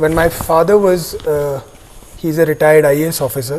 when my father was he is a retired IAS officer،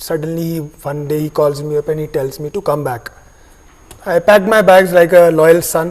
suddenly one day he calls me up and he tells me to come back. I packed my bags like a loyal son.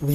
we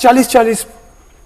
45,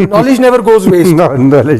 knowledge never goes waste.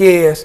KS.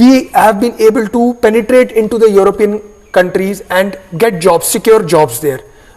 we have been able to penetrate into the European countries and get jobs, secure jobs there.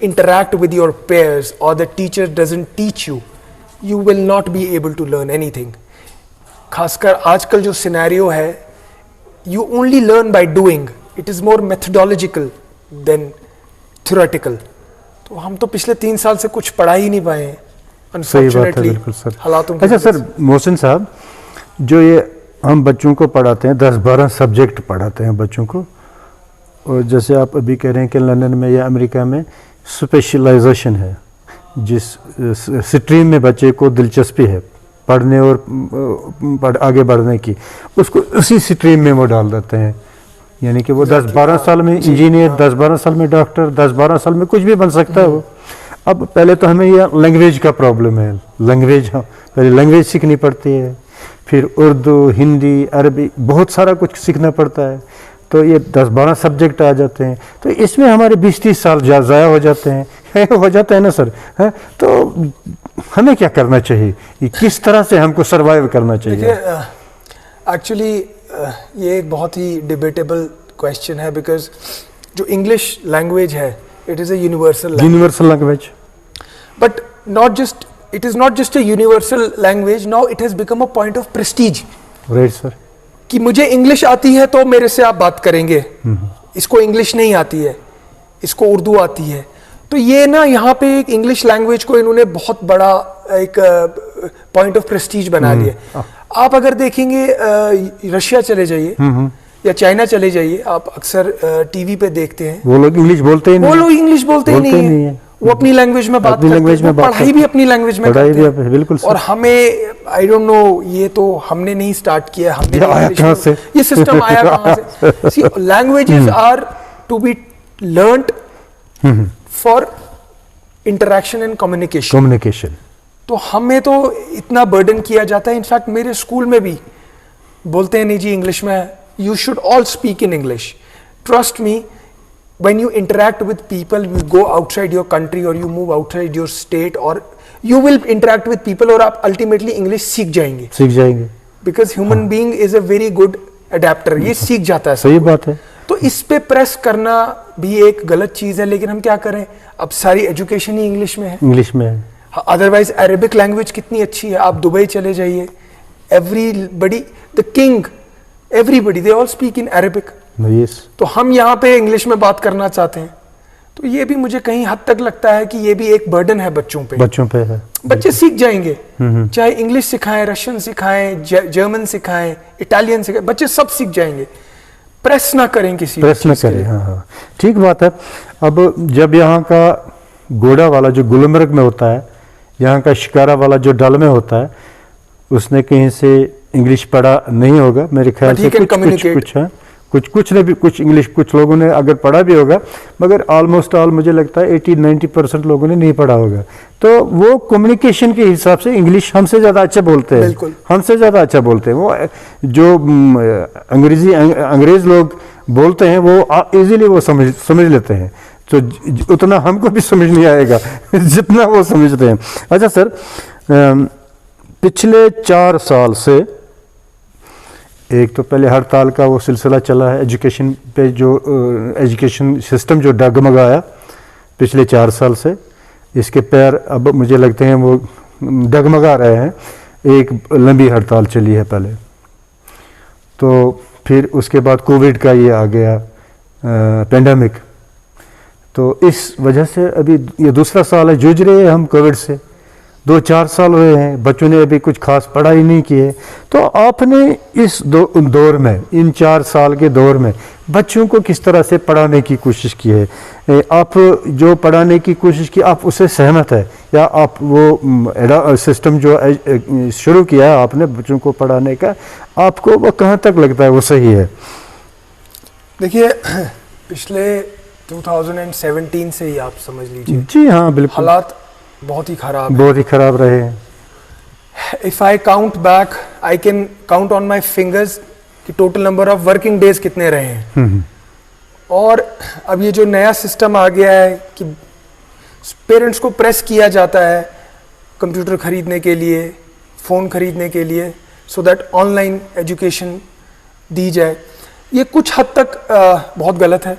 interact with your peers or the teacher doesn't teach you, you will not be able to learn anything. खासकर आजकल जो scenario है, you only learn by doing. It is more methodological than theoretical. तो हम तो पिछले 3 साल से कुछ पढ़ा ही नहीं पाए हैं, unfortunately. हालातों की अच्छा सर, मोहसिन साहब, जो ये हम बच्चों को पढ़ाते हैं, 10-12 सब्जेक्ट पढ़ाते हैं बच्चों को, और जैसे आप अभी कह रहे हैं कि लंदन में या अमेरिका में स्पेशलाइजेशन है, जिस स्ट्रीम में बच्चे को दिलचस्पी है पढ़ने और आगे बढ़ने की, उसको उसी स्ट्रीम में वो डाल देते हैं. यानी कि वो 10-12 साल में इंजीनियर, 10-12 साल में डॉक्टर, 10-12 साल में कुछ भी बन सकता है वो. अब पहले तो हमें ये लैंग्वेज का प्रॉब्लम है. लैंग्वेज, पहले लैंग्वेज सीखनी पड़ती है, फिर उर्दू, हिंदी, अरबी, बहुत सारा कुछ सीखना पड़ता है. तो ये 10-12 सब्जेक्ट आ जाते हैं, तो इसमें हमारे 20-30 साल ज़ाया हो जाते हैं. हो जाता है ना सर, है? तो हमें क्या करना चाहिए, किस तरह से हमको सर्वाइव करना चाहिए? एक्चुअली ये एक बहुत ही डिबेटेबल क्वेश्चन है, बिकॉज जो इंग्लिश लैंग्वेज है, it is a universal language, but it is not just a universal language. Now it has become a point of prestige. Right, sir. कि मुझे इंग्लिश आती है तो मेरे से आप बात करेंगे, इसको इंग्लिश नहीं आती है, इसको उर्दू आती है. तो ये ना, यहाँ पे एक इंग्लिश लैंग्वेज को इन्होंने बहुत बड़ा एक पॉइंट ऑफ प्रेस्टीज बना लिया. आप अगर देखेंगे रशिया चले जाइए या चाइना चले जाइए, आप अक्सर टीवी पे देखते हैं, वो लोग इंग्लिश बोलते ही नहीं, वो लोग इंग्लिश बोलते ही नहीं है, वो अपनी लैंग्वेज में बात करते हैं, पढ़ाई भी अपनी लैंग्वेज में करते हैं. बिल्कुल. और हमें, आई डोंट नो, ये तो हमने नहीं स्टार्ट किया, हमने कहाँ से ये सिस्टम आया कहाँ से? See, languages are to be learned for interaction and communication. तो हमें तो इतना बर्डन किया जाता है. इनफैक्ट मेरे स्कूल में भी बोलते हैं, नहीं जी इंग्लिश में, you should all speak in English. Trust me, when you interact with people, you go outside your country or you move outside your state, or you will interact with people, और आप ultimately English सीख जाएंगे. Because human being is a very good adapter. ये सीख जाता है. सही बात है. तो इस पे प्रेस करना भी एक गलत चीज़ है, लेकिन हम क्या करें, अब सारी एजुकेशन ही इंग्लिश में है. अदरवाइज अरेबिक लैंग्वेज कितनी अच्छी है. आप दुबई चले जाइए, everybody, the king, everybody, they all speak in Arabic. Yes. तो हम यहाँ पे इंग्लिश में बात करना चाहते हैं. तो ये भी मुझे कहीं हद तक लगता है कि ये भी एक बर्डन है बच्चों पे है. बच्चे सीख जाएंगे, चाहे इंग्लिश सिखाएं, रशियन सिखाएं, जर्मन सिखाएं, इटालियन सिखाएं, बच्चे सब सीख जाएंगे. प्रेस ना करें किसी, प्रेस ना करें. हाँ, ठीक बात है. अब जब यहाँ का गोड़ा वाला जो गुलमर्ग में होता है, यहाँ का शिकारा वाला जो डल में होता है, उसने कहीं से इंग्लिश पढ़ा नहीं होगा मेरे ख्याल से. कुछ है, कुछ ने भी कुछ इंग्लिश, कुछ लोगों ने अगर पढ़ा भी होगा, मगर ऑलमोस्ट ऑल मुझे लगता है 80-90% लोगों ने नहीं पढ़ा होगा. तो वो कम्युनिकेशन के हिसाब से इंग्लिश हमसे ज़्यादा अच्छा बोलते हैं. हमसे ज़्यादा अच्छा बोलते हैं. वो जो अंग्रेज़ लोग बोलते हैं, वो इजीली वो समझ लेते हैं. तो उतना हमको भी समझ नहीं आएगा जितना वो समझते हैं. अच्छा सर, पिछले 4 साल से एक तो पहले हड़ताल का वो सिलसिला चला है एजुकेशन पे, जो एजुकेशन सिस्टम जो डगमगाया पिछले 4 साल से, इसके पैर अब मुझे लगते हैं वो डगमगा रहे हैं. एक लंबी हड़ताल चली है पहले, तो फिर उसके बाद कोविड का ये आ गया पेंडेमिक. तो इस वजह से अभी ये दूसरा साल है, जूझ रहे हैं हम कोविड से. 2-4 साल हुए हैं, बच्चों ने अभी कुछ खास पढ़ाई नहीं की है. तो आपने इस दौर में, इन 4 साल के दौर में बच्चों को किस तरह से पढ़ाने की कोशिश की है? आप जो पढ़ाने की कोशिश की, आप उससे सहमत है, या आप वो सिस्टम जो शुरू किया है आपने बच्चों को पढ़ाने का, आपको वो कहाँ तक लगता है वो सही है? देखिए, पिछले 2017 से ही आप समझ लीजिए. जी हाँ, बिल्कुल. हालात बहुत ही खराब रहे हैं. If I count back, I can count on my fingers कि total number of working days कितने रहे हैं. और अब ये जो नया सिस्टम आ गया है कि पेरेंट्स को प्रेस किया जाता है कंप्यूटर खरीदने के लिए, फ़ोन खरीदने के लिए, सो दैट ऑनलाइन एजुकेशन दी जाए, ये कुछ हद तक बहुत गलत है.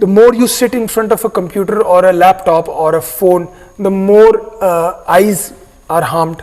The more you sit in front of a computer or a laptop or a phone, the more eyes are harmed.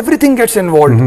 everything gets involved.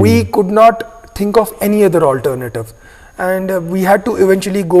We could not think of any other alternative and we had to eventually go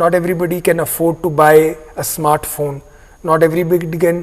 Not everybody can afford to buy a smartphone. Not everybody can.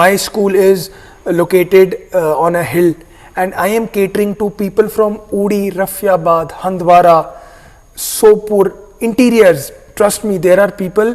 My school is located on a hill and I am catering to people from Uri, Rafiabad, Handwara, Sopur, interiors. Trust me, there are people,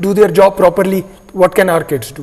do their job properly, what can our kids do?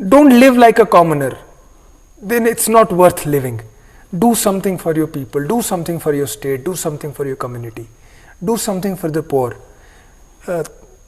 Don't live like a commoner, then it's not worth living. Do something for your people, do something for your state, do something for your community, do something for the poor.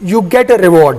you get a reward.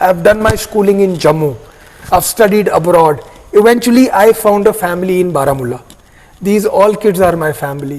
I've done my schooling in Jammu. I've studied abroad. Eventually I found a family in Baramulla. These all kids are my family.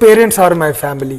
parents are my family.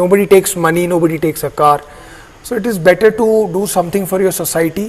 Nobody takes money, nobody takes a car. So it is better to do something for your society.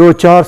2-4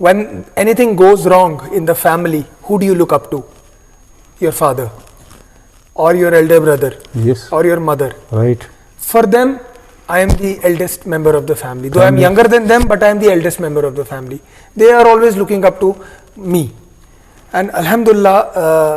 When anything goes wrong in the family, who do you look up to? Your father or your elder brother? Yes. Or your mother? Right. For them, I am the eldest member of the family. Though I am younger than them, but I am the eldest member of the family. They are always looking up to me. And alhamdulillah,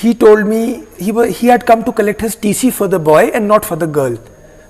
he told me he had come to collect his TC for the boy and not for the girl.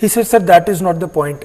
He said sir that is not the point.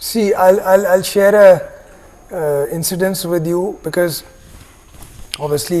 See, I'll share a incidents with you because obviously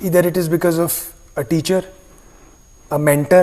either it is because of a teacher, a mentor,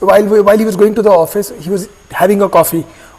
while he was going to the office he was having a coffee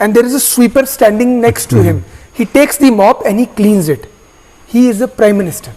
and there is a sweeper standing next to him. He takes the mop and he cleans it. He is the prime minister.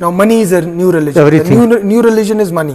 Now money is a new religion. New religion is money.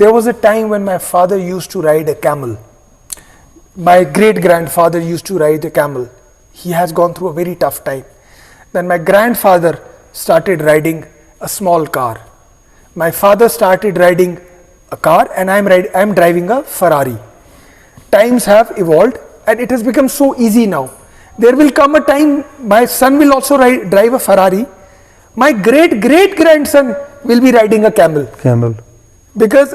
there was a time when my father used to ride a camel. My great grandfather used to ride a camel. He has gone through a very tough time. Then my grandfather started riding a small car. My father started riding a car and I'm driving a Ferrari. Times have evolved and it has become so easy now. There will come a time my son will also drive a Ferrari. My great grandson will be riding a camel. Because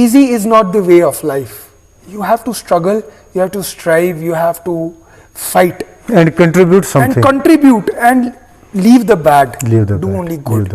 Easy is not the way of life. You have to struggle, you have to strive, you have to fight and contribute something and leave the bad, do only good.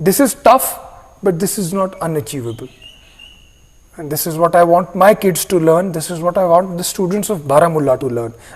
This is tough but this is not unachievable and this is what I want my kids to learn, this is what I want the students of Baramulla to learn.